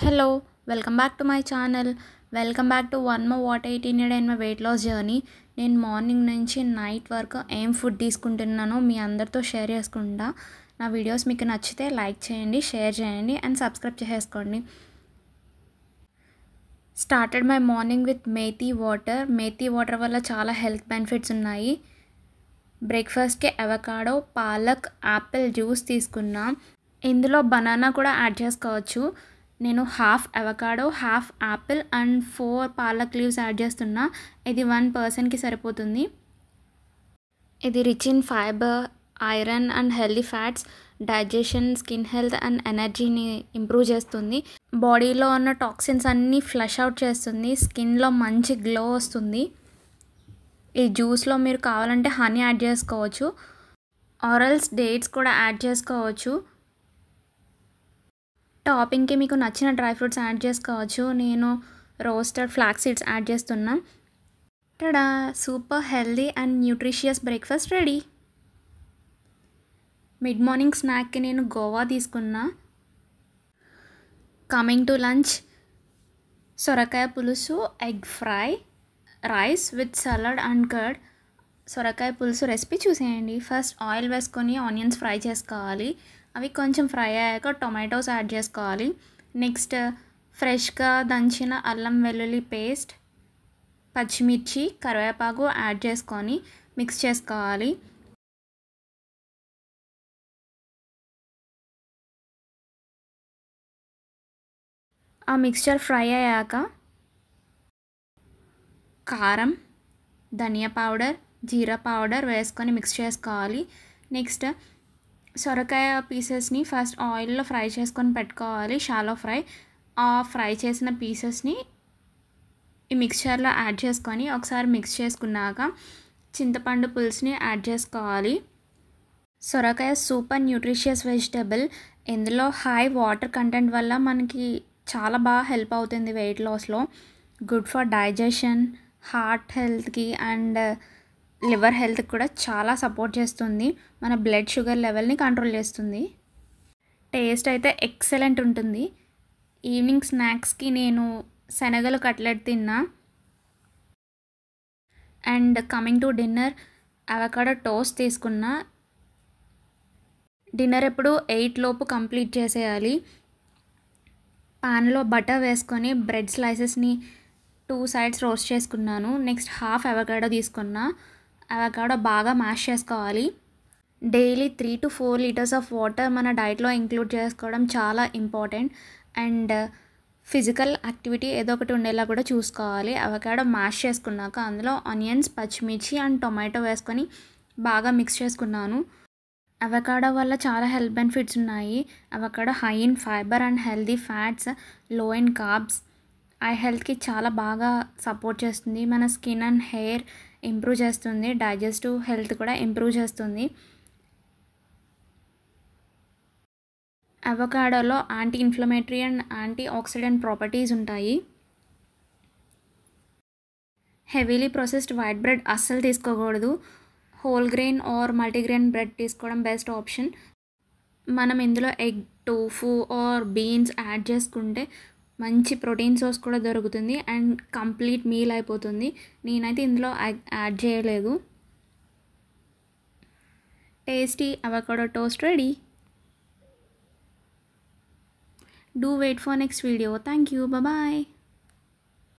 Hello, welcome back to my channel. Welcome back to one more what I ate in my weight loss journey. నేను morning నుంచి night వరకు ఏం food తీసుకుంటున్నానో మీ అందరితో share చేసుకుంటా. నా videos మీకు నచ్చితే లైక్ చేయండి, షేర్ చేయండి అండ్ సబ్స్క్రైబ్ చేసుకోండి. Started my morning with methi water. Methi water వల్ల చాలా హెల్త్ బెనిఫిట్స్ ఉన్నాయి. బ్రేక్ఫాస్ట్కి అవకాడో, పాలక్, యాపిల్ జ్యూస్ తీసుకున్నా. ఇందులో బనానా కూడా యాడ్ చేసుకోవచ్చు. నేను half avocado, half Apple and 4 palak leaves add చేస్తున్నా. ఇది 1 పర్సన్కి సరిపోతుంది. ఇది rich in fibre, iron and healthy fats, digestion, skin health and ఎనర్జీని ఇంప్రూవ్ చేస్తుంది. బాడీలో ఉన్న టాక్సిన్స్ అన్నీ ఫ్లష్ అవుట్ చేస్తుంది. స్కిన్లో మంచి గ్లో వస్తుంది. ఈ జ్యూస్లో మీరు కావాలంటే హనీ యాడ్ చేసుకోవచ్చు, ఆరల్స్ డేట్స్ కూడా యాడ్ చేసుకోవచ్చు. టాపింగ్కి మీకు నచ్చిన డ్రై ఫ్రూట్స్ యాడ్ చేసుకోవచ్చు. నేను రోస్టెడ్ ఫ్లాక్స్ సీడ్స్ యాడ్ చేస్తున్నా. Tada, super healthy and nutritious breakfast ready. Mid morning స్నాక్కి నేను గోవా తీసుకున్నా. కమింగ్ టు లంచ్, సొరకాయ పులుసు, egg fry, rice with salad and curd. సొరకాయ పులుసు రెసిపీ చూసేయండి. ఫస్ట్ ఆయిల్ వేసుకొని ఆనియన్స్ ఫ్రై చేసుకోవాలి. అవి కొంచెం ఫ్రై అయ్యాక టొమాటోస్ యాడ్ చేసుకోవాలి. నెక్స్ట్ ఫ్రెష్గా దంచిన అల్లం వెల్లుల్లి పేస్ట్, పచ్చిమిర్చి, కరివేపాకు యాడ్ చేసుకొని మిక్స్ చేసుకోవాలి. ఆ మిక్స్చర్ ఫ్రై అయ్యాక కారం, ధనియా పౌడర్, జీరా పౌడర్ వేసుకొని మిక్స్ చేసుకోవాలి. నెక్స్ట్ సొరకాయ పీసెస్ని ఫస్ట్ ఆయిల్లో ఫ్రై చేసుకొని పెట్టుకోవాలి, షాలో ఫ్రై. ఆ ఫ్రై చేసిన పీసెస్ని ఈ మిక్స్చర్లో యాడ్ చేసుకొని ఒకసారి మిక్స్ చేసుకున్నాక చింతపండు పులుసుని యాడ్ చేసుకోవాలి. సొరకాయ సూపర్ న్యూట్రిషియస్ వెజిటబుల్. ఇందులో హై వాటర్ కంటెంట్ వల్ల మనకి చాలా బాగా హెల్ప్ అవుతుంది వెయిట్ లాస్లో. గుడ్ ఫర్ డైజెషన్, హార్ట్ హెల్త్కి అండ్ లివర్ హెల్త్కి కూడా చాలా సపోర్ట్ చేస్తుంది. మన బ్లడ్ షుగర్ లెవెల్ని కంట్రోల్ చేస్తుంది. టేస్ట్ అయితే ఎక్సలెంట్ ఉంటుంది. ఈవినింగ్ స్నాక్స్కి నేను శనగలు కట్లెట్ తిన్నా. And coming to dinner, avocado toast తీసుకున్నా. డిన్నర్ ఎప్పుడు 8 లోపు కంప్లీట్ చేసేయాలి. పాన్లో బటర్ వేసుకొని బ్రెడ్ స్లైసెస్ని 2 సైడ్స్ రోస్ట్ చేసుకున్నాను. నెక్స్ట్ హాఫ్ అవకాడో తీసుకున్నా. అవకాడో బాగా మ్యాష్ చేసుకోవాలి. Daily 3 to 4 litres of water మన డైట్లో ఇంక్లూడ్ చేసుకోవడం చాలా ఇంపార్టెంట్. అండ్ ఫిజికల్ యాక్టివిటీ ఏదో ఒకటి ఉండేలా కూడా చూసుకోవాలి. అవకాడో మ్యాష్ చేసుకున్నాక అందులో ఆనియన్స్, పచ్చిమిర్చి అండ్ టొమాటో వేసుకొని బాగా మిక్స్ చేసుకున్నాను. అవకాడో వల్ల చాలా హెల్త్ బెనిఫిట్స్ ఉన్నాయి. Avocado high in fibre and healthy fats, low in carbs. Eye హెల్త్కి చాలా బాగా సపోర్ట్ చేస్తుంది. మన స్కిన్ అండ్ హెయిర్ ఇంప్రూవ్ చేస్తుంది. డైజెస్టివ్ హెల్త్ కూడా ఇంప్రూవ్ చేస్తుంది. అవకాడోలో anti inflammatory and anti oxidant properties ఉంటాయి. హెవీలీ ప్రాసెస్డ్ వైట్ బ్రెడ్ అస్సలు తీసుకోకూడదు. Whole grain or multigrain bread తీసుకోవడం బెస్ట్ ఆప్షన్. మనం ఇందులో egg, tofu or beans add చేసుకుంటే మంచి ప్రోటీన్ సోర్స్ కూడా దొరుకుతుంది అండ్ కంప్లీట్ మీల్ అయిపోతుంది. నేనైతే ఇందులో యాడ్ చేయలేదు. Tasty avocado toast ready. Do wait for next video. Thank you. Bye bye.